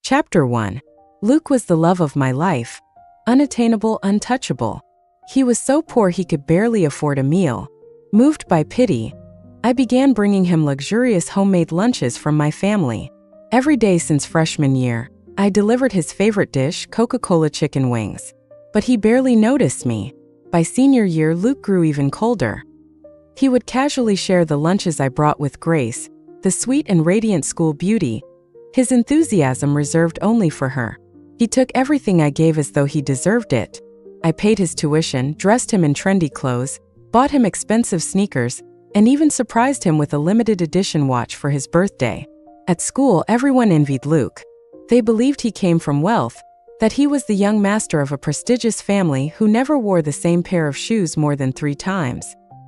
Chapter 1. Luke was the love of my life. Unattainable, untouchable. He was so poor he could barely afford a meal. Moved by pity, I began bringing him luxurious homemade lunches from my family. Every day since freshman year, I delivered his favorite dish, Coca-Cola chicken wings. But he barely noticed me. By senior year, Luke grew even colder. He would casually share the lunches I brought with Grace, the sweet and radiant school beauty, his enthusiasm reserved only for her. He took everything I gave as though he deserved it. I paid his tuition, dressed him in trendy clothes, bought him expensive sneakers, and even surprised him with a limited edition watch for his birthday. At school, everyone envied Luke. They believed he came from wealth, that he was the young master of a prestigious family who never wore the same pair of shoes more than 3 times.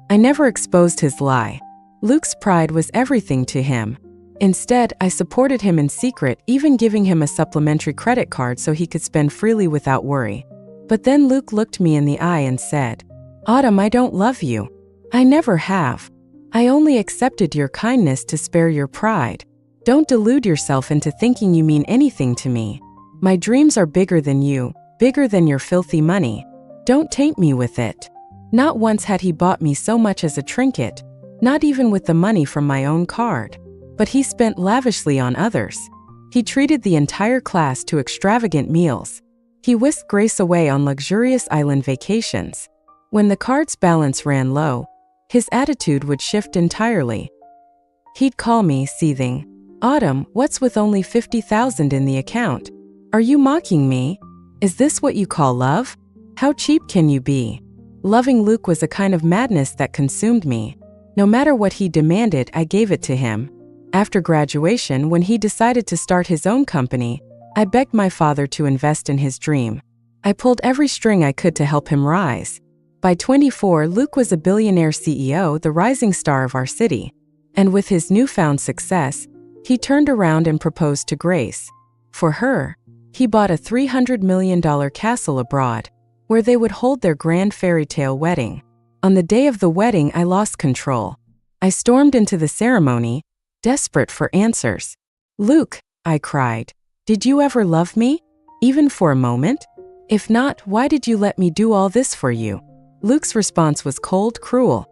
I never exposed his lie. Luke's pride was everything to him. Instead, I supported him in secret, even giving him a supplementary credit card so he could spend freely without worry. But then Luke looked me in the eye and said, "Autumn, I don't love you. I never have. I only accepted your kindness to spare your pride. Don't delude yourself into thinking you mean anything to me. My dreams are bigger than you, bigger than your filthy money. Don't taint me with it." Not once had he bought me so much as a trinket, not even with the money from my own card. But he spent lavishly on others. He treated the entire class to extravagant meals. He whisked Grace away on luxurious island vacations. When the card's balance ran low, his attitude would shift entirely. He'd call me, seething, "Autumn, what's with only 50,000 in the account? Are you mocking me? Is this what you call love? How cheap can you be?" Loving Luke was a kind of madness that consumed me. No matter what he demanded, I gave it to him. After graduation, when he decided to start his own company, I begged my father to invest in his dream. I pulled every string I could to help him rise. By 24, Luke was a billionaire CEO, the rising star of our city. And with his newfound success, he turned around and proposed to Grace. For her, he bought a $300 million castle abroad, where they would hold their grand fairy tale wedding. On the day of the wedding, I lost control. I stormed into the ceremony, desperate for answers. "Luke," I cried, "did you ever love me? Even for a moment? If not, why did you let me do all this for you?" Luke's response was cold, cruel,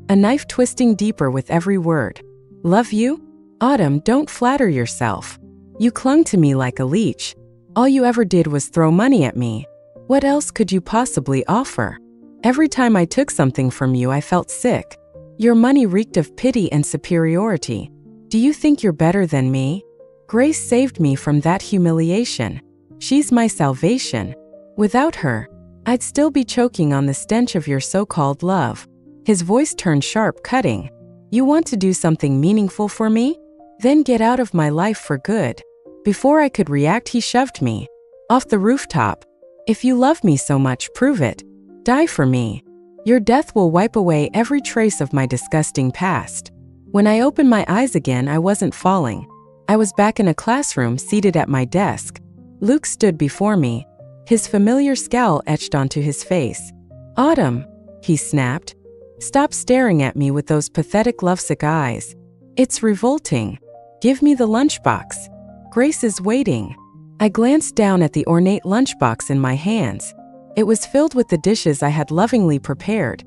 a knife twisting deeper with every word. "Love you? Autumn, don't flatter yourself. You clung to me like a leech. All you ever did was throw money at me. What else could you possibly offer? Every time I took something from you, I felt sick. Your money reeked of pity and superiority. Do you think you're better than me? Grace saved me from that humiliation. She's my salvation. Without her, I'd still be choking on the stench of your so-called love." His voice turned sharp, cutting. "You want to do something meaningful for me? Then get out of my life for good." Before I could react, he shoved me off the rooftop. "If you love me so much, prove it. Die for me. Your death will wipe away every trace of my disgusting past." When I opened my eyes again, I wasn't falling. I was back in a classroom, seated at my desk. Luke stood before me, his familiar scowl etched onto his face. "Autumn," he snapped. "Stop staring at me with those pathetic lovesick eyes. It's revolting. Give me the lunchbox. Grace is waiting." I glanced down at the ornate lunchbox in my hands. It was filled with the dishes I had lovingly prepared,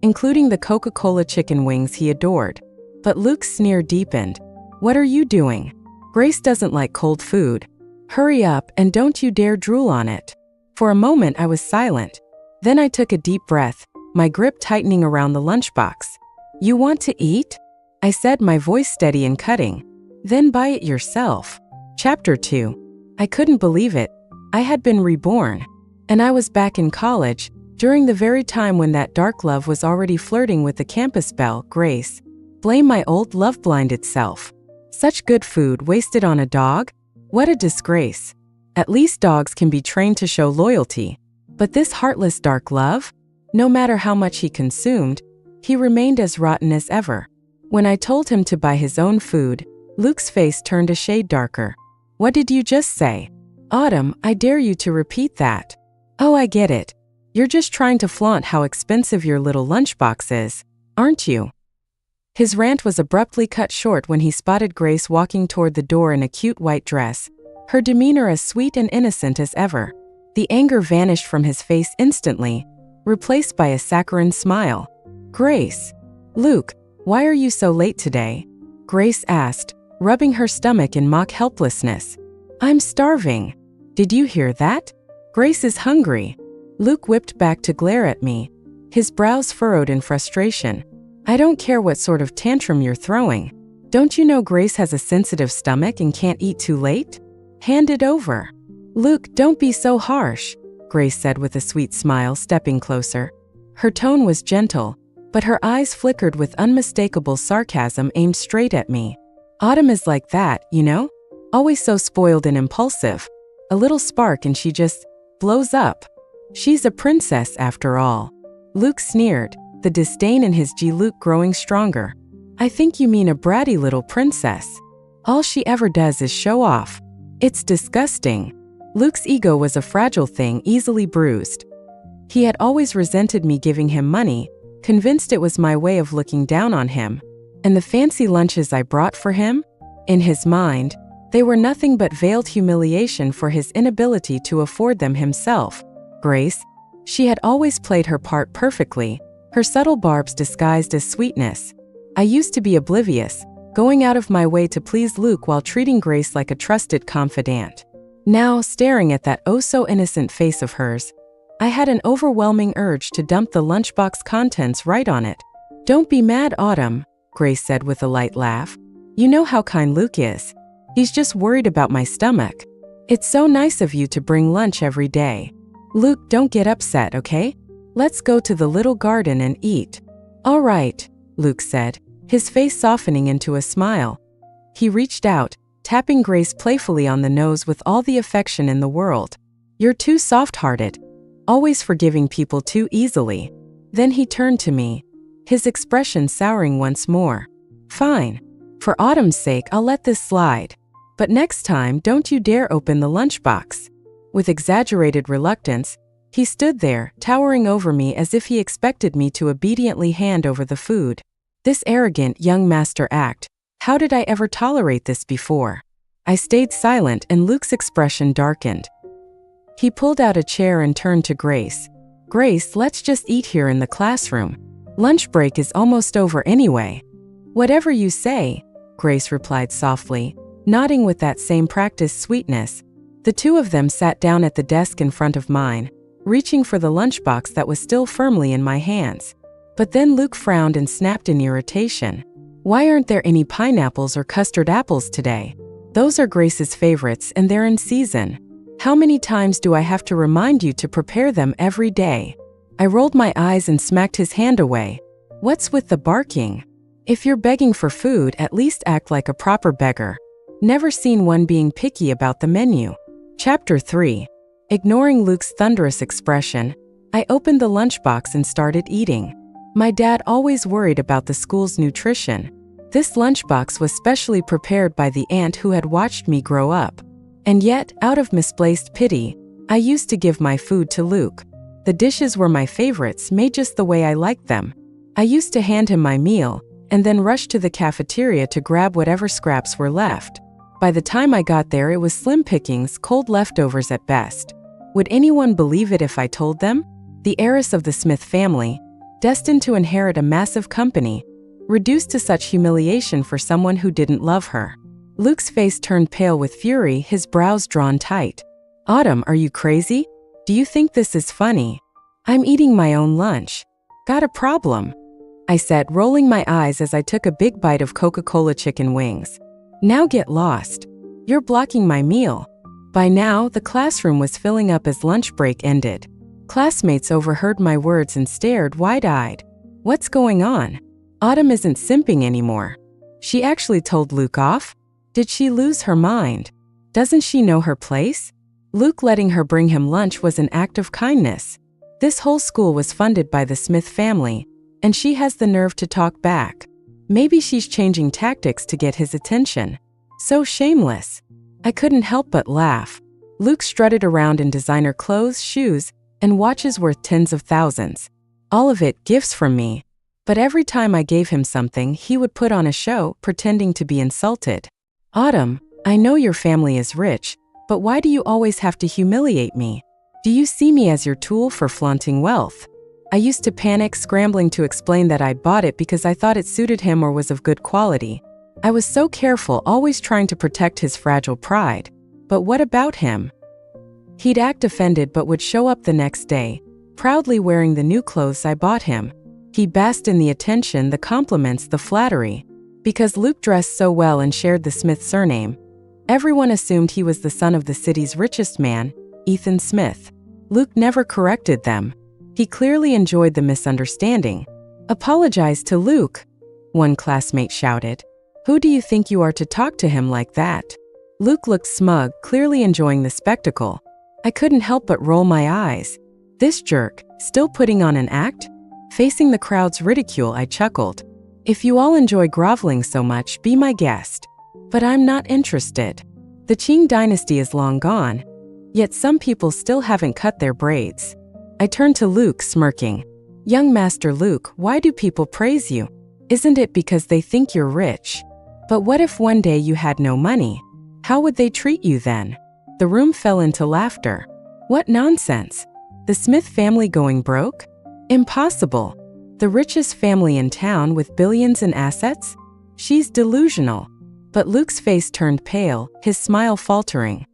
including the Coca-Cola chicken wings he adored. But Luke's sneer deepened. "What are you doing? Grace doesn't like cold food. Hurry up and don't you dare drool on it." For a moment I was silent. Then I took a deep breath, my grip tightening around the lunchbox. "You want to eat?" I said, my voice steady and cutting. "Then buy it yourself." Chapter 2. I couldn't believe it. I had been reborn. And I was back in college, during the very time when that dark love was already flirting with the campus belle, Grace. Blame my old love-blinded self. Such good food wasted on a dog? What a disgrace. At least dogs can be trained to show loyalty. But this heartless dark love? No matter how much he consumed, he remained as rotten as ever. When I told him to buy his own food, Luke's face turned a shade darker. "What did you just say?" "Autumn, I dare you to repeat that." "Oh, I get it. You're just trying to flaunt how expensive your little lunchbox is, aren't you?" His rant was abruptly cut short when he spotted Grace walking toward the door in a cute white dress, her demeanor as sweet and innocent as ever. The anger vanished from his face instantly, replaced by a saccharine smile. "Grace." "Luke, why are you so late today?" Grace asked, rubbing her stomach in mock helplessness. "I'm starving." "Did you hear that? Grace is hungry." Luke whipped back to glare at me, his brows furrowed in frustration. "I don't care what sort of tantrum you're throwing. Don't you know Grace has a sensitive stomach and can't eat too late? Hand it over." "Luke, don't be so harsh," Grace said with a sweet smile, stepping closer. Her tone was gentle, but her eyes flickered with unmistakable sarcasm aimed straight at me. "Autumn is like that, you know? Always so spoiled and impulsive. A little spark and she just blows up. She's a princess after all." Luke sneered, the disdain in his Luke growing stronger. "I think you mean a bratty little princess. All she ever does is show off. It's disgusting." Luke's ego was a fragile thing, easily bruised. He had always resented me giving him money, convinced it was my way of looking down on him. And the fancy lunches I brought for him? In his mind, they were nothing but veiled humiliation for his inability to afford them himself. Grace, she had always played her part perfectly, her subtle barbs disguised as sweetness. I used to be oblivious, going out of my way to please Luke while treating Grace like a trusted confidant. Now, staring at that oh-so-innocent face of hers, I had an overwhelming urge to dump the lunchbox contents right on it. "Don't be mad, Autumn," Grace said with a light laugh. "You know how kind Luke is. He's just worried about my stomach. It's so nice of you to bring lunch every day. Luke, don't get upset, okay? Let's go to the little garden and eat." "All right," Luke said, his face softening into a smile. He reached out, tapping Grace playfully on the nose with all the affection in the world. "You're too soft-hearted, always forgiving people too easily." Then he turned to me, his expression souring once more. "Fine. For Autumn's sake, I'll let this slide. But next time, don't you dare open the lunchbox." With exaggerated reluctance, he stood there, towering over me as if he expected me to obediently hand over the food. This arrogant young master act. How did I ever tolerate this before? I stayed silent and Luke's expression darkened. He pulled out a chair and turned to Grace. "Grace, let's just eat here in the classroom. Lunch break is almost over anyway." "Whatever you say," Grace replied softly, nodding with that same practiced sweetness. The two of them sat down at the desk in front of mine, reaching for the lunchbox that was still firmly in my hands. But then Luke frowned and snapped in irritation. "Why aren't there any pineapples or custard apples today? Those are Grace's favorites and they're in season. How many times do I have to remind you to prepare them every day?" I rolled my eyes and smacked his hand away. "What's with the barking? If you're begging for food, at least act like a proper beggar. Never seen one being picky about the menu." Chapter 3. Ignoring Luke's thunderous expression, I opened the lunchbox and started eating. My dad always worried about the school's nutrition. This lunchbox was specially prepared by the aunt who had watched me grow up. And yet, out of misplaced pity, I used to give my food to Luke. The dishes were my favorites, made just the way I liked them. I used to hand him my meal, and then rush to the cafeteria to grab whatever scraps were left. By the time I got there, it was slim pickings, cold leftovers at best. Would anyone believe it if I told them? The heiress of the Smith family, destined to inherit a massive company, reduced to such humiliation for someone who didn't love her. Luke's face turned pale with fury, his brows drawn tight. "Autumn, are you crazy? Do you think this is funny? I'm eating my own lunch. Got a problem?" I said, rolling my eyes as I took a big bite of Coca-Cola chicken wings. "Now get lost. You're blocking my meal." By now, the classroom was filling up as lunch break ended. Classmates overheard my words and stared wide-eyed. What's going on? Autumn isn't simping anymore. She actually told Luke off? Did she lose her mind? Doesn't she know her place? Luke letting her bring him lunch was an act of kindness. This whole school was funded by the Smith family, and she has the nerve to talk back. Maybe she's changing tactics to get his attention. So shameless. I couldn't help but laugh. Luke strutted around in designer clothes, shoes, and watches worth tens of thousands. All of it gifts from me. But every time I gave him something, he would put on a show, pretending to be insulted. "Autumn, I know your family is rich, But why do you always have to humiliate me? Do you see me as your tool for flaunting wealth? I used to panic, scrambling to explain that I'd bought it because I thought it suited him or was of good quality. I was so careful, always trying to protect his fragile pride. But what about him? He'd act offended but would show up the next day, proudly wearing the new clothes I bought him. He basked in the attention, the compliments, the flattery. Because Luke dressed so well and shared the Smith surname, everyone assumed he was the son of the city's richest man, Ethan Smith. Luke never corrected them. He clearly enjoyed the misunderstanding. "Apologize to Luke," one classmate shouted. "Who do you think you are to talk to him like that?" Luke looked smug, clearly enjoying the spectacle. I couldn't help but roll my eyes. This jerk, still putting on an act? Facing the crowd's ridicule, I chuckled. "If you all enjoy groveling so much, be my guest." But I'm not interested. The Qing dynasty is long gone, yet some people still haven't cut their braids. I turned to Luke, smirking. "Young Master Luke, why do people praise you? Isn't it because they think you're rich? But what if one day you had no money? How would they treat you then?" The room fell into laughter. What nonsense! The Smith family going broke? Impossible. The richest family in town with billions in assets? She's delusional. But Luke's face turned pale, his smile faltering.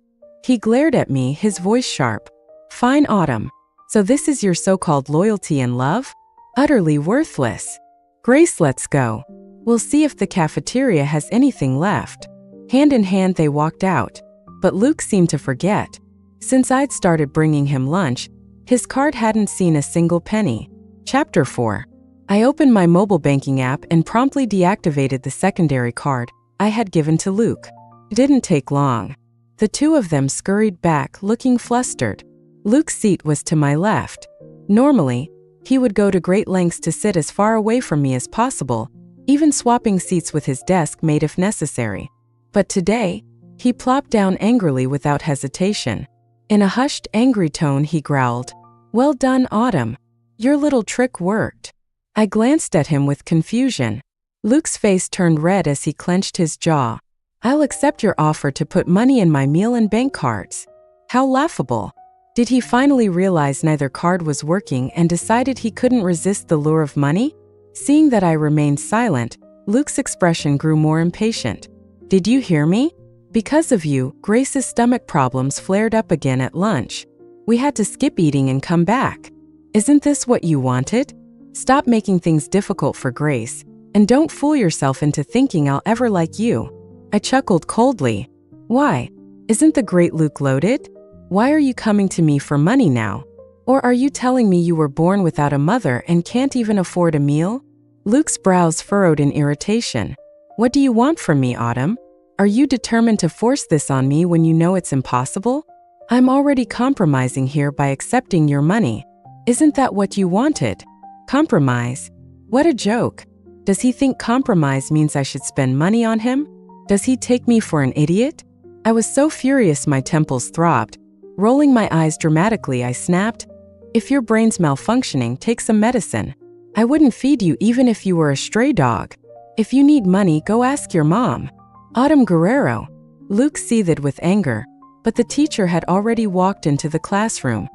He glared at me, his voice sharp. "Fine, Autumn. So this is your so-called loyalty and love? Utterly worthless. Grace, let's go. We'll see if the cafeteria has anything left." Hand in hand they walked out. But Luke seemed to forget. Since I'd started bringing him lunch, his card hadn't seen a single penny. Chapter 4. I opened my mobile banking app and promptly deactivated the secondary card I had given to Luke. It didn't take long. The two of them scurried back, looking flustered. Luke's seat was to my left. Normally, he would go to great lengths to sit as far away from me as possible, even swapping seats with his desk mate if necessary. But today, he plopped down angrily without hesitation. In a hushed, angry tone, he growled, "Well done, Autumn. Your little trick worked." I glanced at him with confusion. Luke's face turned red as he clenched his jaw. "I'll accept your offer to put money in my meal and bank cards." How laughable. Did he finally realize neither card was working and decided he couldn't resist the lure of money? Seeing that I remained silent, Luke's expression grew more impatient. "Did you hear me? Because of you, Grace's stomach problems flared up again at lunch. We had to skip eating and come back. Isn't this what you wanted? Stop making things difficult for Grace, and don't fool yourself into thinking I'll ever like you." I chuckled coldly. "Why? Isn't the great Luke loaded? Why are you coming to me for money now? Or are you telling me you were born without a mother and can't even afford a meal?" Luke's brows furrowed in irritation. "What do you want from me, Autumn? Are you determined to force this on me when you know it's impossible? I'm already compromising here by accepting your money. Isn't that what you wanted? Compromise? What a joke. Does he think compromise means I should spend money on him? Does he take me for an idiot?" I was so furious my temples throbbed. Rolling my eyes dramatically, I snapped, "If your brain's malfunctioning, take some medicine. I wouldn't feed you even if you were a stray dog. If you need money, go ask your mom." "Autumn Guerrero." Luke seethed with anger, but the teacher had already walked into the classroom.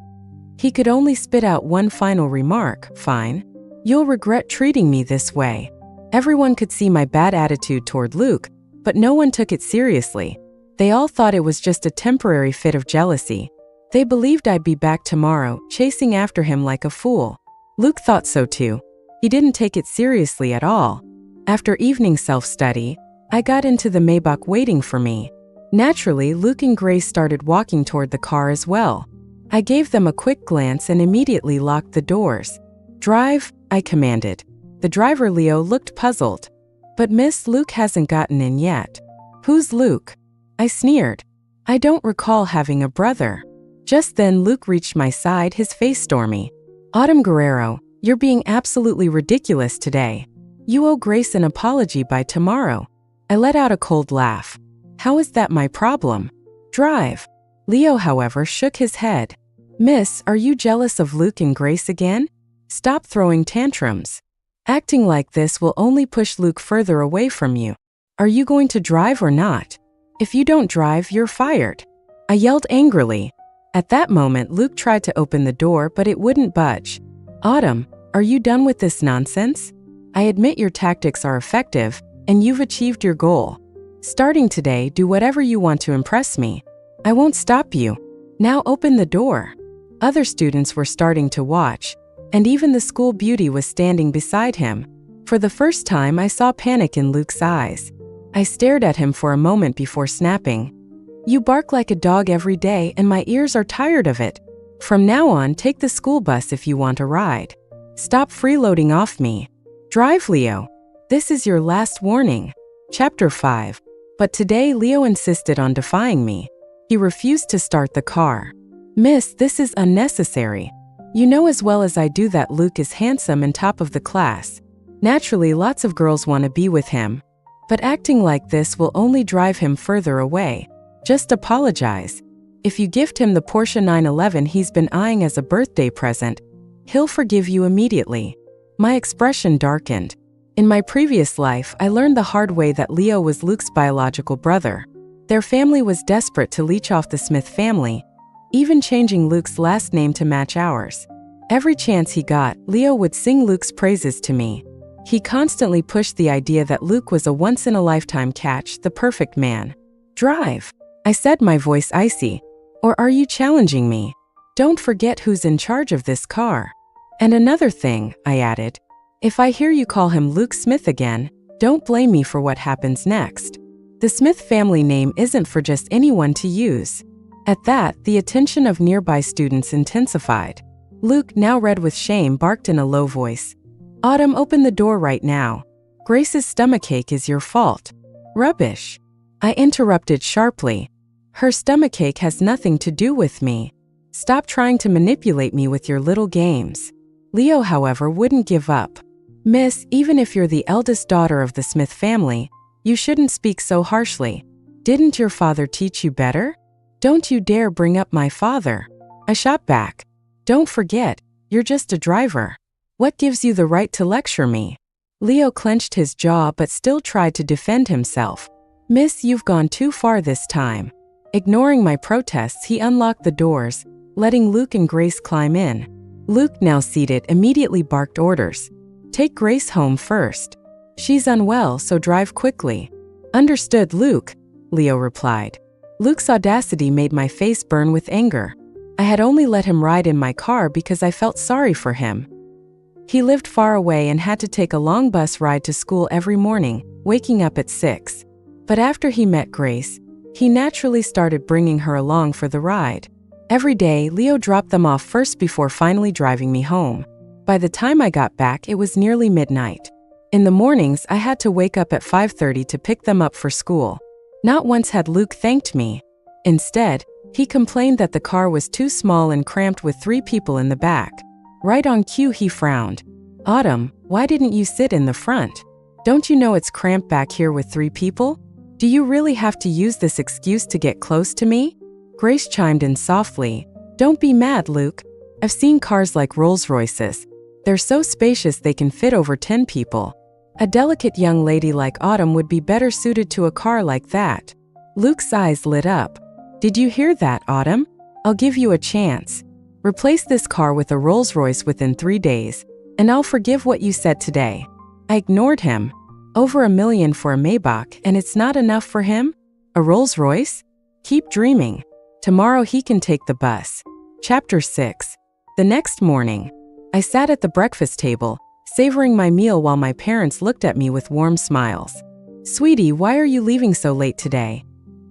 He could only spit out one final remark, "Fine. You'll regret treating me this way." Everyone could see my bad attitude toward Luke, but no one took it seriously. They all thought it was just a temporary fit of jealousy. They believed I'd be back tomorrow, chasing after him like a fool. Luke thought so too. He didn't take it seriously at all. After evening self-study, I got into the Maybach waiting for me. Naturally, Luke and Grace started walking toward the car as well. I gave them a quick glance and immediately locked the doors. "Drive," I commanded. The driver, Leo, looked puzzled. "But Miss, Luke hasn't gotten in yet." "Who's Luke?" I sneered. "I don't recall having a brother." Just then Luke reached my side, his face stormy. "Autumn Guerrero, you're being absolutely ridiculous today. You owe Grace an apology by tomorrow." I let out a cold laugh. "How is that my problem? Drive." Leo, however, shook his head. "Miss, are you jealous of Luke and Grace again? Stop throwing tantrums. Acting like this will only push Luke further away from you. Are you going to drive or not? If you don't drive, you're fired." I yelled angrily. At that moment, Luke tried to open the door, but it wouldn't budge. Autumn, are you done with this nonsense? I admit your tactics are effective, and you've achieved your goal. Starting today, do whatever you want to impress me. I won't stop you. Now open the door. Other students were starting to watch, and even the school beauty was standing beside him. For the first time, I saw panic in Luke's eyes. I stared at him for a moment before snapping. You bark like a dog every day, and my ears are tired of it. From now on, take the school bus if you want a ride. Stop freeloading off me. Drive, Leo. This is your last warning. Chapter 5. But today, Leo insisted on defying me. He refused to start the car. Miss, this is unnecessary. You know as well as I do that Luke is handsome and top of the class. Naturally, lots of girls want to be with him. But acting like this will only drive him further away. Just apologize. If you gift him the Porsche 911 he's been eyeing as a birthday present, he'll forgive you immediately. My expression darkened. In my previous life, I learned the hard way that Leo was Luke's biological brother. Their family was desperate to leech off the Smith family, even changing Luke's last name to match ours. Every chance he got, Leo would sing Luke's praises to me. He constantly pushed the idea that Luke was a once-in-a-lifetime catch, the perfect man. Drive, I said, my voice icy. Or are you challenging me? Don't forget who's in charge of this car. And another thing, I added. If I hear you call him Luke Smith again, don't blame me for what happens next. The Smith family name isn't for just anyone to use. At that, the attention of nearby students intensified. Luke, now red with shame, barked in a low voice. Autumn, open the door right now. Grace's stomachache is your fault. Rubbish. I interrupted sharply. Her stomachache has nothing to do with me. Stop trying to manipulate me with your little games. Leo, however, wouldn't give up. Miss, even if you're the eldest daughter of the Smith family, you shouldn't speak so harshly. Didn't your father teach you better? Don't you dare bring up my father. I shot back. Don't forget, you're just a driver. What gives you the right to lecture me? Leo clenched his jaw but still tried to defend himself. Miss, you've gone too far this time. Ignoring my protests, he unlocked the doors, letting Luke and Grace climb in. Luke, now seated, immediately barked orders. Take Grace home first. She's unwell, so drive quickly. Understood, Luke, Leo replied. Luke's audacity made my face burn with anger. I had only let him ride in my car because I felt sorry for him. He lived far away and had to take a long bus ride to school every morning, waking up at 6. But after he met Grace, he naturally started bringing her along for the ride. Every day, Leo dropped them off first before finally driving me home. By the time I got back, it was nearly midnight. In the mornings, I had to wake up at 5:30 to pick them up for school. Not once had Luke thanked me. Instead, he complained that the car was too small and cramped with 3 people in the back. Right on cue, he frowned. Autumn, why didn't you sit in the front? Don't you know it's cramped back here with 3 people? Do you really have to use this excuse to get close to me? Grace chimed in softly. Don't be mad, Luke. I've seen cars like Rolls-Royces. They're so spacious they can fit over 10 people. A delicate young lady like Autumn would be better suited to a car like that. Luke's eyes lit up. Did you hear that, Autumn? I'll give you a chance. Replace this car with a Rolls-Royce within 3 days, and I'll forgive what you said today. I ignored him. Over $1 million for a Maybach, and it's not enough for him? A Rolls-Royce? Keep dreaming. Tomorrow he can take the bus. Chapter 6. The next morning, I sat at the breakfast table, savoring my meal while my parents looked at me with warm smiles. Sweetie, why are you leaving so late today?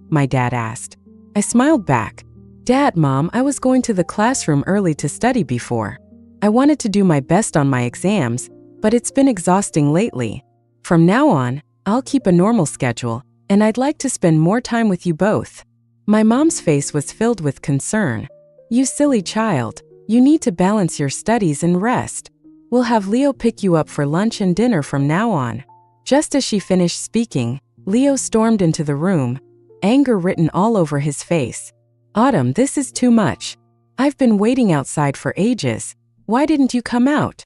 My dad asked. I smiled back. Dad, Mom, I was going to the classroom early to study before. I wanted to do my best on my exams, but it's been exhausting lately. From now on, I'll keep a normal schedule, and I'd like to spend more time with you both. My mom's face was filled with concern. You silly child, you need to balance your studies and rest. We'll have Leo pick you up for lunch and dinner from now on. Just as she finished speaking, Leo stormed into the room, anger written all over his face. Autumn, this is too much. I've been waiting outside for ages. Why didn't you come out?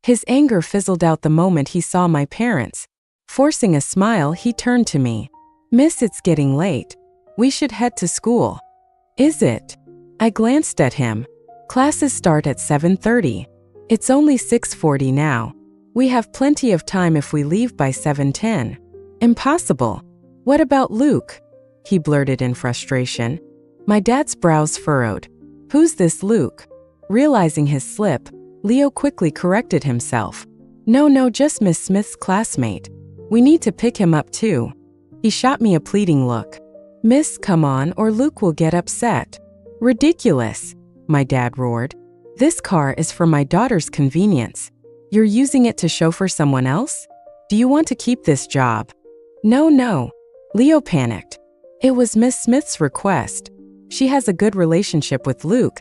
His anger fizzled out the moment he saw my parents. Forcing a smile, he turned to me. Miss, it's getting late. We should head to school. Is it? I glanced at him. Classes start at 7:30. It's only 6:40 now. We have plenty of time if we leave by 7:10. Impossible. What about Luke? He blurted in frustration. My dad's brows furrowed. Who's this Luke? Realizing his slip, Leo quickly corrected himself. No, just Miss Smith's classmate. We need to pick him up too. He shot me a pleading look. Miss, come on, or Luke will get upset. Ridiculous, my dad roared. This car is for my daughter's convenience. You're using it to chauffeur someone else? Do you want to keep this job? No. Leo panicked. It was Miss Smith's request. She has a good relationship with Luke.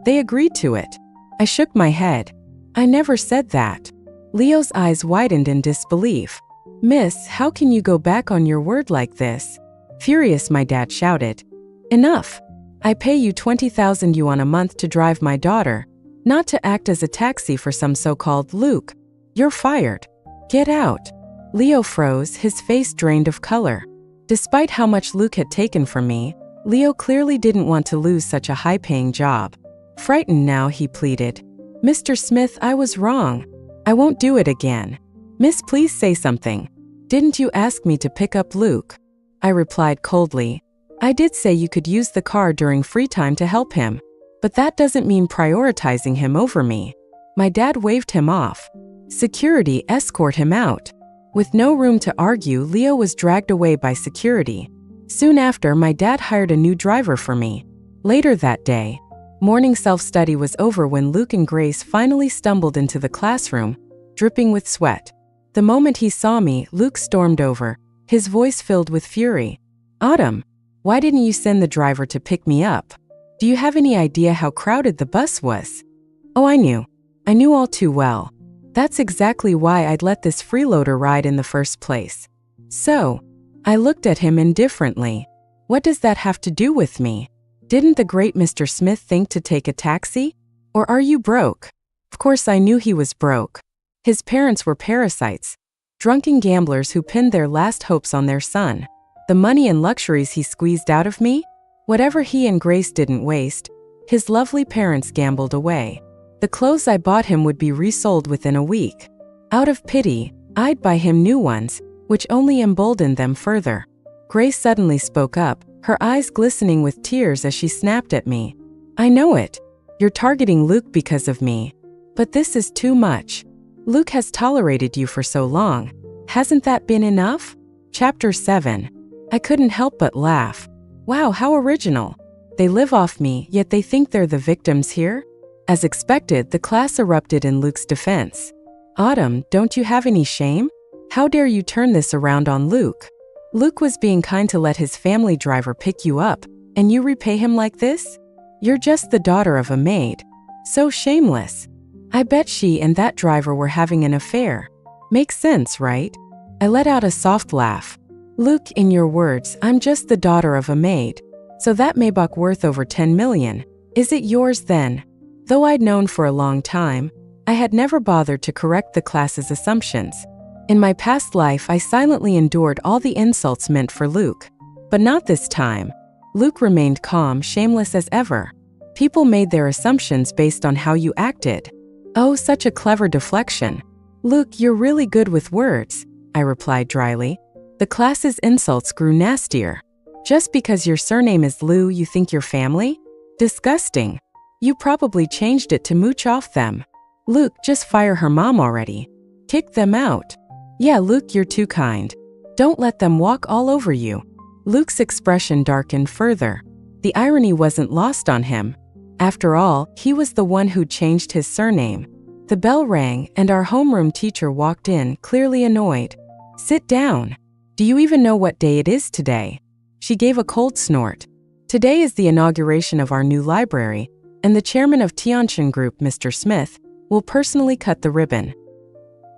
They agreed to it. I shook my head. I never said that. Leo's eyes widened in disbelief. Miss, how can you go back on your word like this? Furious, my dad shouted. Enough. I pay you 20,000 yuan a month to drive my daughter, not to act as a taxi for some so-called Luke. You're fired. Get out. Leo froze, his face drained of color. Despite how much Luke had taken from me, Leo clearly didn't want to lose such a high-paying job. Frightened now, he pleaded. Mr. Smith, I was wrong. I won't do it again. Miss, please say something. Didn't you ask me to pick up Luke? I replied coldly. I did say you could use the car during free time to help him, but that doesn't mean prioritizing him over me. My dad waved him off. Security, escort him out. With no room to argue, Leo was dragged away by security. Soon after, my dad hired a new driver for me. Later that day, morning self-study was over when Luke and Grace finally stumbled into the classroom, dripping with sweat. The moment he saw me, Luke stormed over, his voice filled with fury. Autumn, why didn't you send the driver to pick me up? Do you have any idea how crowded the bus was? Oh, I knew. I knew all too well. That's exactly why I'd let this freeloader ride in the first place. So, I looked at him indifferently. What does that have to do with me? Didn't the great Mr. Smith think to take a taxi? Or are you broke? Of course I knew he was broke. His parents were parasites, drunken gamblers who pinned their last hopes on their son. The money and luxuries he squeezed out of me? Whatever he and Grace didn't waste, his lovely parents gambled away. The clothes I bought him would be resold within a week. Out of pity, I'd buy him new ones, which only emboldened them further. Grace suddenly spoke up, her eyes glistening with tears as she snapped at me. I know it. You're targeting Luke because of me. But this is too much. Luke has tolerated you for so long. Hasn't that been enough? Chapter 7. I couldn't help but laugh. Wow, how original. They live off me, yet they think they're the victims here? As expected, the class erupted in Luke's defense. Autumn, don't you have any shame? How dare you turn this around on Luke? Luke was being kind to let his family driver pick you up, and you repay him like this? You're just the daughter of a maid. So shameless. I bet she and that driver were having an affair. Makes sense, right? I let out a soft laugh. Luke, in your words, I'm just the daughter of a maid. So that Maybach worth over 10 million. Is it yours then? Though I'd known for a long time, I had never bothered to correct the class's assumptions. In my past life, I silently endured all the insults meant for Luke. But not this time. Luke remained calm, shameless as ever. People made their assumptions based on how you acted. Oh, such a clever deflection. Luke, you're really good with words, I replied dryly. The class's insults grew nastier. Just because your surname is Liu, you think you're family? Disgusting. You probably changed it to mooch off them. Luke, just fire her mom already. Kick them out. Yeah, Luke, you're too kind. Don't let them walk all over you. Luke's expression darkened further. The irony wasn't lost on him. After all, he was the one who changed his surname. The bell rang, and our homeroom teacher walked in, clearly annoyed. Sit down. Do you even know what day it is today? She gave a cold snort. Today is the inauguration of our new library, and the chairman of Tianjin Group, Mr. Smith, will personally cut the ribbon.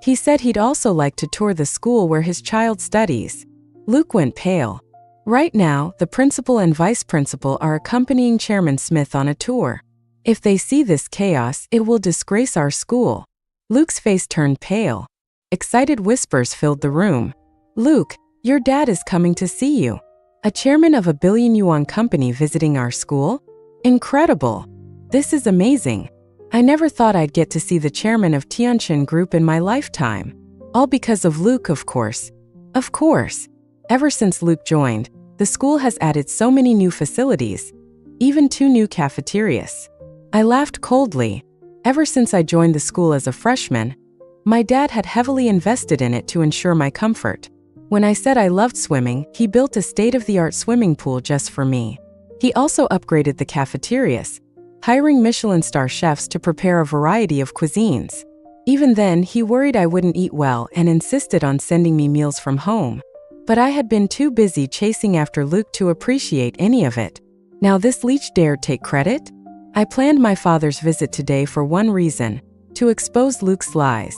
He said he'd also like to tour the school where his child studies. Luke went pale. Right now, the principal and vice principal are accompanying Chairman Smith on a tour. If they see this chaos, it will disgrace our school. Luke's face turned pale. Excited whispers filled the room. Luke, your dad is coming to see you. A chairman of a billion-yuan company visiting our school? Incredible! This is amazing. I never thought I'd get to see the chairman of Tianjin Group in my lifetime. All because of Luke, of course. Of course. Ever since Luke joined, the school has added so many new facilities, even 2 new cafeterias. I laughed coldly. Ever since I joined the school as a freshman, my dad had heavily invested in it to ensure my comfort. When I said I loved swimming, he built a state-of-the-art swimming pool just for me. He also upgraded the cafeterias, hiring Michelin star chefs to prepare a variety of cuisines. Even then, he worried I wouldn't eat well and insisted on sending me meals from home. But I had been too busy chasing after Luke to appreciate any of it. Now this leech dared take credit? I planned my father's visit today for one reason: to expose Luke's lies.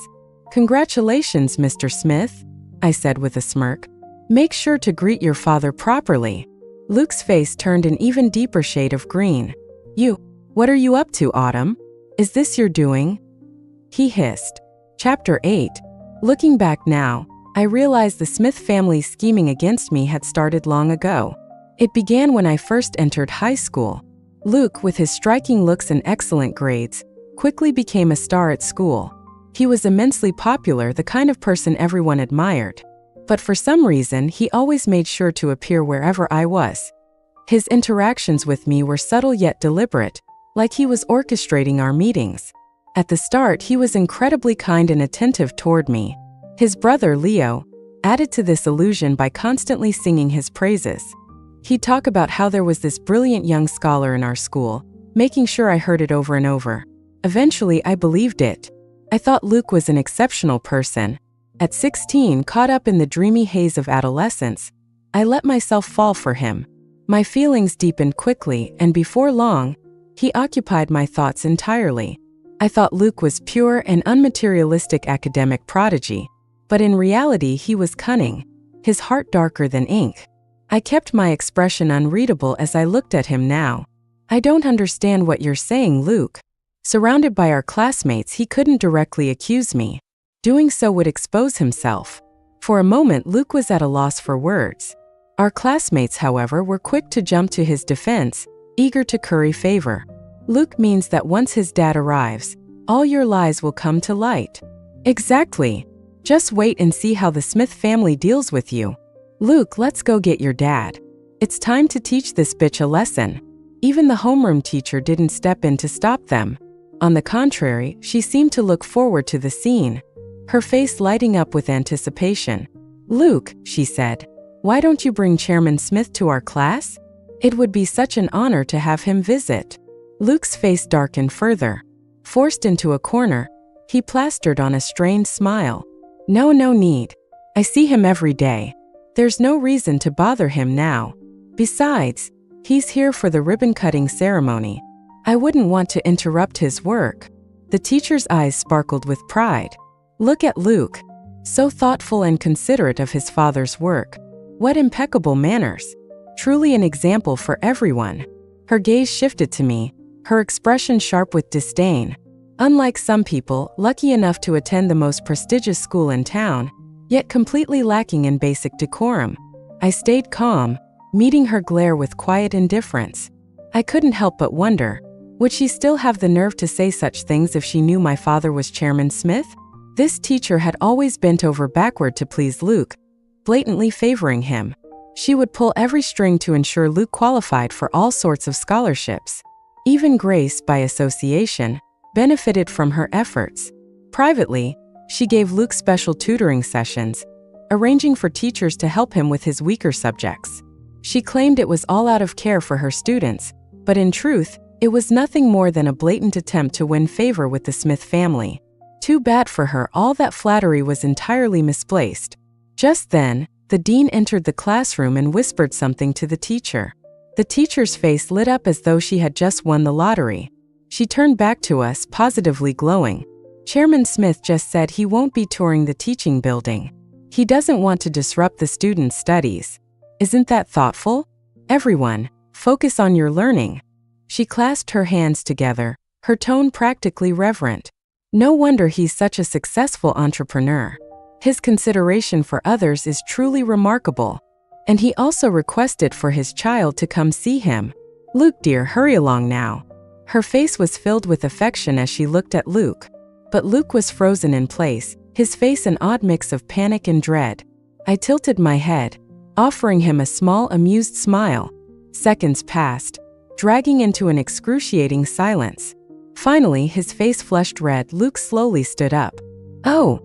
"Congratulations, Mr. Smith," I said with a smirk. "Make sure to greet your father properly." Luke's face turned an even deeper shade of green. What are you up to, Autumn? Is this your doing?" He hissed. Chapter 8. Looking back now, I realized the Smith family's scheming against me had started long ago. It began when I first entered high school. Luke, with his striking looks and excellent grades, quickly became a star at school. He was immensely popular, the kind of person everyone admired. But for some reason, he always made sure to appear wherever I was. His interactions with me were subtle yet deliberate, like he was orchestrating our meetings. At the start, he was incredibly kind and attentive toward me. His brother, Leo, added to this illusion by constantly singing his praises. He'd talk about how there was this brilliant young scholar in our school, making sure I heard it over and over. Eventually, I believed it. I thought Luke was an exceptional person. At 16, caught up in the dreamy haze of adolescence, I let myself fall for him. My feelings deepened quickly, and before long, he occupied my thoughts entirely. I thought Luke was pure and unmaterialistic academic prodigy, but in reality he was cunning, his heart darker than ink. I kept my expression unreadable as I looked at him now. "I don't understand what you're saying, Luke." Surrounded by our classmates, he couldn't directly accuse me. Doing so would expose himself. For a moment, Luke was at a loss for words. Our classmates, however, were quick to jump to his defense, eager to curry favor. "Luke means that once his dad arrives, all your lies will come to light." Exactly. Just wait and see how the Smith family deals with you. "Luke, let's go get your dad. It's time to teach this bitch a lesson." Even the homeroom teacher didn't step in to stop them. On the contrary, she seemed to look forward to the scene, her face lighting up with anticipation. "Luke," she said, "why don't you bring Chairman Smith to our class? It would be such an honor to have him visit." Luke's face darkened further. Forced into a corner, he plastered on a strained smile. No need. I see him every day. There's no reason to bother him now. Besides, he's here for the ribbon-cutting ceremony. I wouldn't want to interrupt his work." The teacher's eyes sparkled with pride. "Look at Luke. So thoughtful and considerate of his father's work. What impeccable manners. Truly an example for everyone." Her gaze shifted to me, her expression sharp with disdain. Unlike some people, lucky enough to attend the most prestigious school in town, yet completely lacking in basic decorum, I stayed calm, meeting her glare with quiet indifference. I couldn't help but wonder, would she still have the nerve to say such things if she knew my father was Chairman Smith? This teacher had always bent over backward to please Luke, blatantly favoring him. She would pull every string to ensure Luke qualified for all sorts of scholarships. Even Grace, by association, benefited from her efforts. Privately, she gave Luke special tutoring sessions, arranging for teachers to help him with his weaker subjects. She claimed it was all out of care for her students, but in truth, it was nothing more than a blatant attempt to win favor with the Smith family. Too bad for her, all that flattery was entirely misplaced. Just then, the dean entered the classroom and whispered something to the teacher. The teacher's face lit up as though she had just won the lottery. She turned back to us, positively glowing. "Chairman Smith just said he won't be touring the teaching building. He doesn't want to disrupt the students' studies. Isn't that thoughtful? Everyone, focus on your learning." She clasped her hands together, her tone practically reverent. No wonder he's such a successful entrepreneur. His consideration for others is truly remarkable. And he also requested for his child to come see him. Luke dear, hurry along now. Her face was filled with affection as she looked at Luke. But Luke was frozen in place, his face an odd mix of panic and dread. I tilted my head, offering him a small, amused smile. Seconds passed, dragging into an excruciating silence. Finally, his face flushed red. Luke slowly stood up. Oh!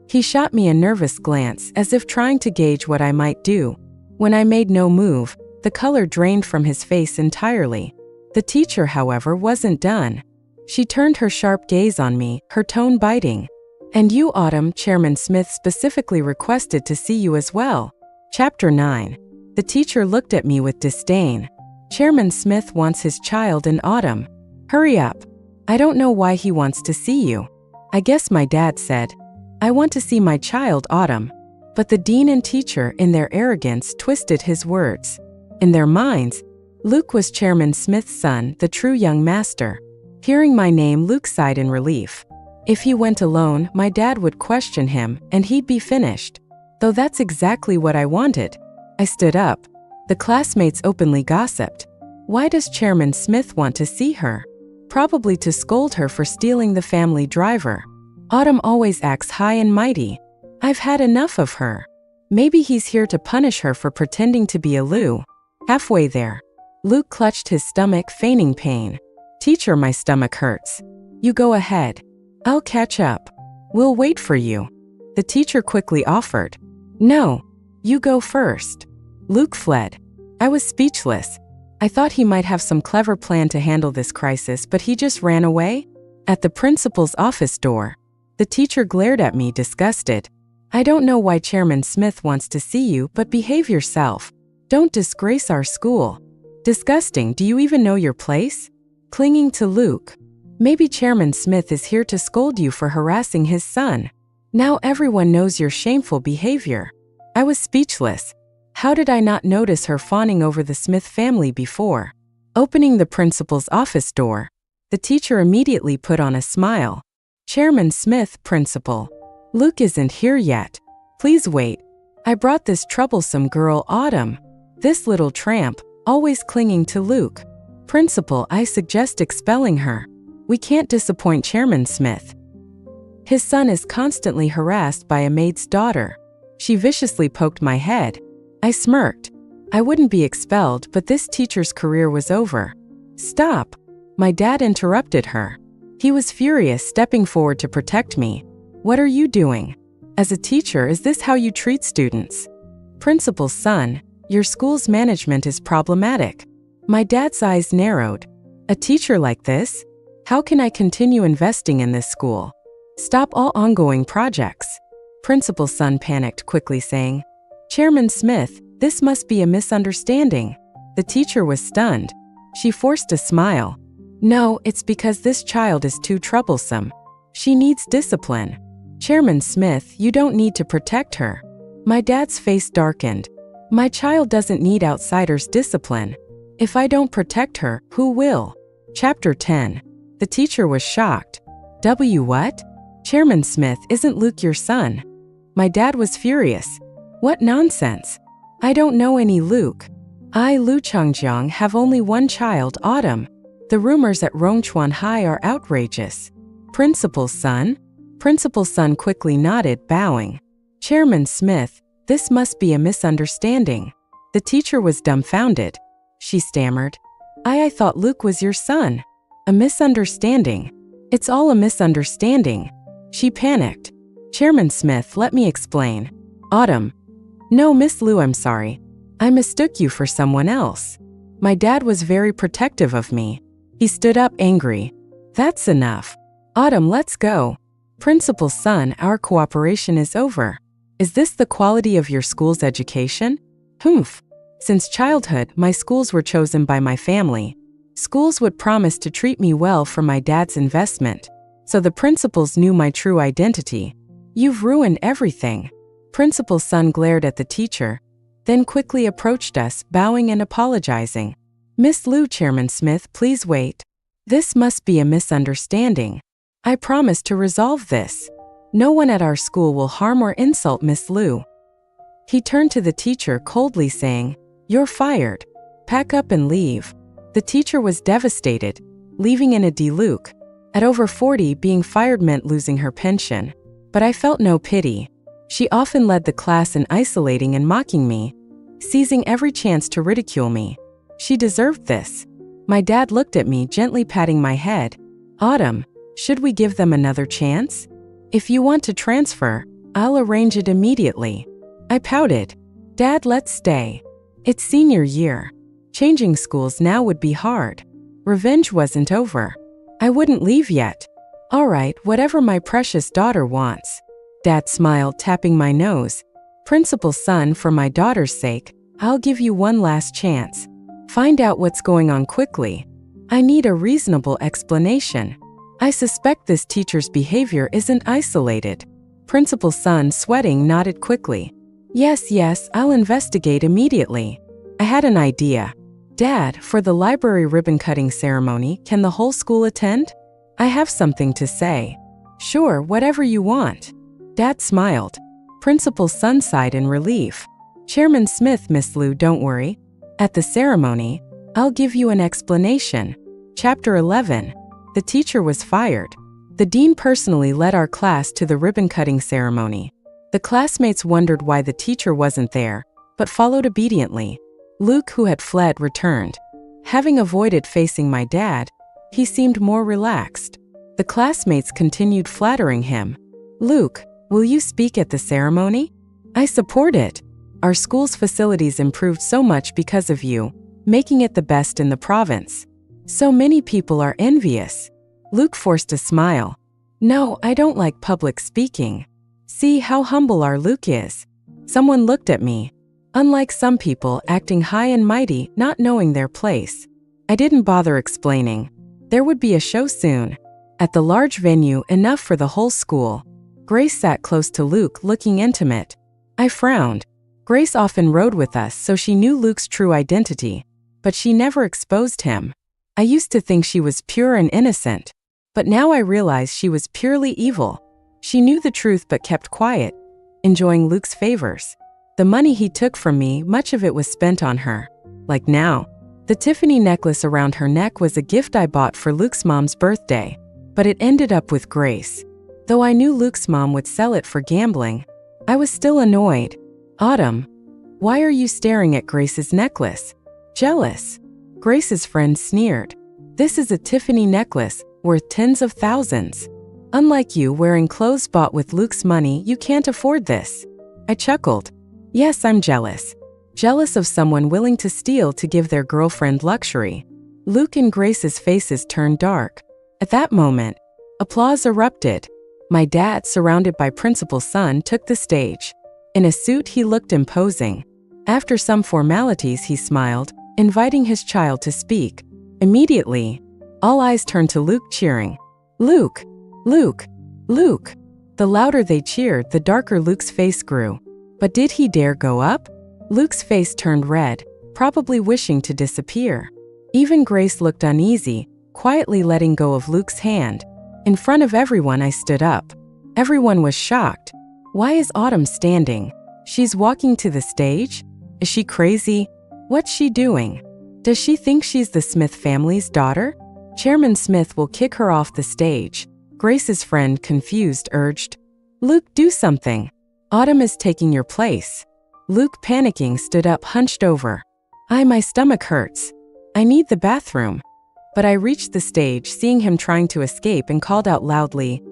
He shot me a nervous glance, as if trying to gauge what I might do. When I made no move, the color drained from his face entirely. The teacher, however, wasn't done. She turned her sharp gaze on me, her tone biting. And you, Autumn, Chairman Smith specifically requested to see you as well. Chapter 9. The teacher looked at me with disdain. Chairman Smith wants his child in Autumn. Hurry up. I don't know why he wants to see you. I guess my dad said. I want to see my child, Autumn. But the dean and teacher, in their arrogance, twisted his words. In their minds, Luke was Chairman Smith's son, the true young master. Hearing my name, Luke sighed in relief. If he went alone, my dad would question him, and he'd be finished. Though that's exactly what I wanted. I stood up. The classmates openly gossiped. Why does Chairman Smith want to see her? Probably to scold her for stealing the family driver. Autumn always acts high and mighty. I've had enough of her. Maybe he's here to punish her for pretending to be a Lou. Halfway there, Luke clutched his stomach, feigning pain. Teacher, my stomach hurts. You go ahead. I'll catch up. We'll wait for you. The teacher quickly offered. No, you go first. Luke fled. I was speechless. I thought he might have some clever plan to handle this crisis, but he just ran away. At the principal's office door, the teacher glared at me, disgusted. I don't know why Chairman Smith wants to see you, but behave yourself. Don't disgrace our school. Disgusting, do you even know your place? Clinging to Luke. Maybe Chairman Smith is here to scold you for harassing his son. Now everyone knows your shameful behavior. I was speechless. How did I not notice her fawning over the Smith family before? Opening the principal's office door, the teacher immediately put on a smile. Chairman Smith, principal. Luke isn't here yet. Please wait. I brought this troublesome girl, Autumn. This little tramp, always clinging to Luke. Principal, I suggest expelling her. We can't disappoint Chairman Smith. His son is constantly harassed by a maid's daughter. She viciously poked my head. I smirked. I wouldn't be expelled, but this teacher's career was over. Stop! My dad interrupted her. He was furious, stepping forward to protect me. What are you doing? As a teacher, is this how you treat students? Principal's son, your school's management is problematic. My dad's eyes narrowed. A teacher like this? How can I continue investing in this school? Stop all ongoing projects. Principal's son panicked, quickly saying, Chairman Smith, this must be a misunderstanding. The teacher was stunned. She forced a smile. No, it's because this child is too troublesome. She needs discipline. Chairman Smith, you don't need to protect her. My dad's face darkened. My child doesn't need outsiders' discipline. If I don't protect her, who will? Chapter 10. The teacher was shocked. What? Chairman Smith, isn't Luke your son? My dad was furious. What nonsense. I don't know any Luke. I, Lu Changjiang, have only one child, Autumn. The rumors at Rongchuan High are outrageous. Principal's son? Principal's son quickly nodded, bowing. Chairman Smith, this must be a misunderstanding. The teacher was dumbfounded. She stammered. I thought Luke was your son. A misunderstanding. It's all a misunderstanding. She panicked. Chairman Smith, let me explain. Autumn. No, Miss Lu, I'm sorry. I mistook you for someone else. My dad was very protective of me. He stood up, angry. That's enough. Autumn, let's go. Principal's son, our cooperation is over. Is this the quality of your school's education? Humph. Since childhood, my schools were chosen by my family. Schools would promise to treat me well for my dad's investment. So the principals knew my true identity. You've ruined everything. Principal's son glared at the teacher, then quickly approached us, bowing and apologizing. Miss Lu, Chairman Smith, please wait. This must be a misunderstanding. I promise to resolve this. No one at our school will harm or insult Miss Lu. He turned to the teacher coldly saying, "You're fired. Pack up and leave." The teacher was devastated, leaving in a D. Luke. At over 40, being fired meant losing her pension. But I felt no pity. She often led the class in isolating and mocking me, seizing every chance to ridicule me. She deserved this. My dad looked at me, gently patting my head. "Autumn, should we give them another chance? If you want to transfer, I'll arrange it immediately." I pouted. "Dad, let's stay. It's senior year. Changing schools now would be hard." Revenge wasn't over. I wouldn't leave yet. "All right, whatever my precious daughter wants." Dad smiled, tapping my nose. "Principal's son, for my daughter's sake, I'll give you one last chance. Find out what's going on quickly. I need a reasonable explanation. I suspect this teacher's behavior isn't isolated." Principal's son, sweating, nodded quickly. Yes, I'll investigate immediately." I had an idea. "Dad, for the library ribbon-cutting ceremony, can the whole school attend? I have something to say." "Sure, whatever you want." Dad smiled. Principal's son sighed in relief. "Chairman Smith, Miss Liu, don't worry. At the ceremony, I'll give you an explanation." Chapter 11. The teacher was fired. The dean personally led our class to the ribbon-cutting ceremony. The classmates wondered why the teacher wasn't there, but followed obediently. Luke, who had fled, returned. Having avoided facing my dad, he seemed more relaxed. The classmates continued flattering him. "Luke, will you speak at the ceremony? I support it. Our school's facilities improved so much because of you, making it the best in the province. So many people are envious." Luke forced a smile. "No, I don't like public speaking. See how humble our Luke is." Someone looked at me. Unlike some people, acting high and mighty, not knowing their place. I didn't bother explaining. There would be a show soon. At the large venue, enough for the whole school. Grace sat close to Luke, looking intimate. I frowned. Grace often rode with us, so she knew Luke's true identity, but she never exposed him. I used to think she was pure and innocent, but now I realize she was purely evil. She knew the truth but kept quiet, enjoying Luke's favors. The money he took from me, much of it was spent on her. Like now, the Tiffany necklace around her neck was a gift I bought for Luke's mom's birthday, but it ended up with Grace. Though I knew Luke's mom would sell it for gambling, I was still annoyed. "Autumn, why are you staring at Grace's necklace? Jealous?" Grace's friend sneered. "This is a Tiffany necklace, worth tens of thousands. Unlike you, wearing clothes bought with Luke's money, you can't afford this." I chuckled. Yes, I'm jealous. Jealous of someone willing to steal to give their girlfriend luxury. Luke and Grace's faces turned dark. At that moment, applause erupted. My dad, surrounded by Principal's son, took the stage. In a suit, he looked imposing. After some formalities, he smiled, inviting his child to speak. Immediately, all eyes turned to Luke, cheering. "Luke! Luke! Luke!" The louder they cheered, the darker Luke's face grew. But did he dare go up? Luke's face turned red, probably wishing to disappear. Even Grace looked uneasy, quietly letting go of Luke's hand. In front of everyone, I stood up. Everyone was shocked. Why is Autumn standing? She's walking to the stage? Is she crazy? What's she doing? Does she think she's the Smith family's daughter? Chairman Smith will kick her off the stage. Grace's friend, confused, urged. "Luke, do something. Autumn is taking your place." Luke, panicking, stood up, hunched over. My stomach hurts. I need the bathroom." But I reached the stage, seeing him trying to escape, and called out loudly,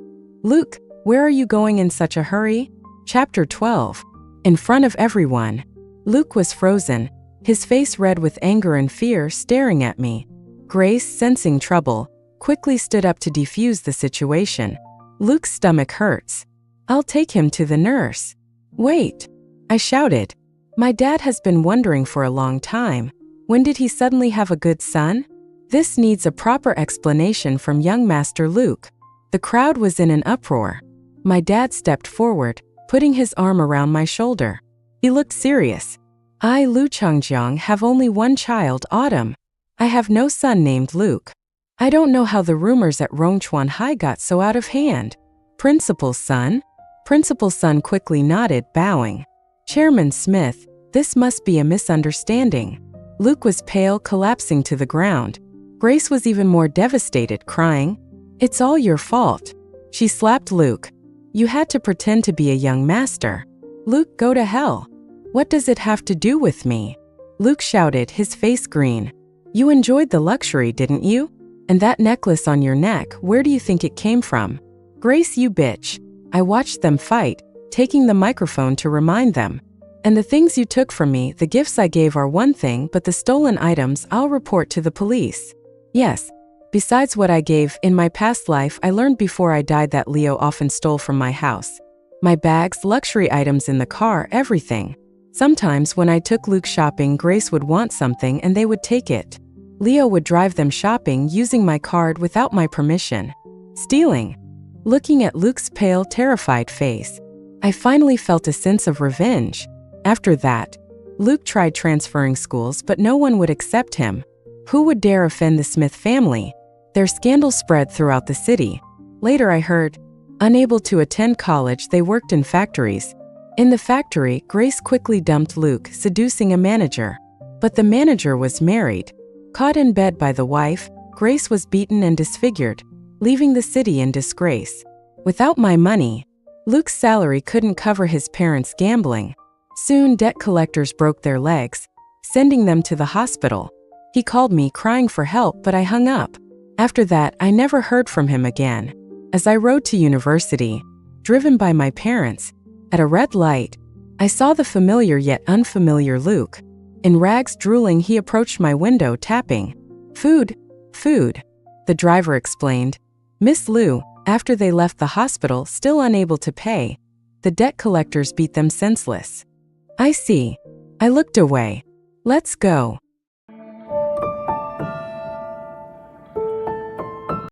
"Luke, where are you going in such a hurry?" Chapter 12. In front of everyone. Luke was frozen, his face red with anger and fear, staring at me. Grace, sensing trouble, quickly stood up to defuse the situation. "Luke's stomach hurts. I'll take him to the nurse." "Wait," I shouted. My dad has been wondering for a long time. When did he suddenly have a good son? This needs a proper explanation from young Master Luke. The crowd was in an uproar. My dad stepped forward, putting his arm around my shoulder. He looked serious. "I, Lu Changjiang, have only one child, Autumn. I have no son named Luke. I don't know how the rumors at Rongchuan High got so out of hand." "Principal's son?" Principal's son quickly nodded, bowing. Chairman Smith, this must be a misunderstanding. Luke was pale, collapsing to the ground. Grace was even more devastated, crying, "It's all your fault." She slapped Luke. "You had to pretend to be a young master." "Luke, go to hell. What does it have to do with me?" Luke shouted, his face green. "You enjoyed the luxury, didn't you? And that necklace on your neck, where do you think it came from?" "Grace, you bitch. I watched them fight, taking the microphone to remind them. And the things you took from me, the gifts I gave are one thing, but the stolen items I'll report to the police. Yes. Besides what I gave, in my past life I learned before I died that Leo often stole from my house. My bags, luxury items in the car, everything. Sometimes when I took Luke shopping, Grace would want something and they would take it. Leo would drive them shopping using my card without my permission. Stealing." Looking at Luke's pale, terrified face, I finally felt a sense of revenge. After that, Luke tried transferring schools, but no one would accept him. Who would dare offend the Smith family? Their scandal spread throughout the city. Later I heard, unable to attend college, they worked in factories. In the factory, Grace quickly dumped Luke, seducing a manager. But the manager was married. Caught in bed by the wife, Grace was beaten and disfigured, leaving the city in disgrace. Without my money, Luke's salary couldn't cover his parents' gambling. Soon debt collectors broke their legs, sending them to the hospital. He called me crying for help, but I hung up. After that, I never heard from him again. As I rode to university, driven by my parents, at a red light, I saw the familiar yet unfamiliar Luke. In rags, drooling, he approached my window, tapping. "Food, food," the driver explained. "Miss Lou." After they left the hospital, still unable to pay, the debt collectors beat them senseless. "I see." I looked away. "Let's go."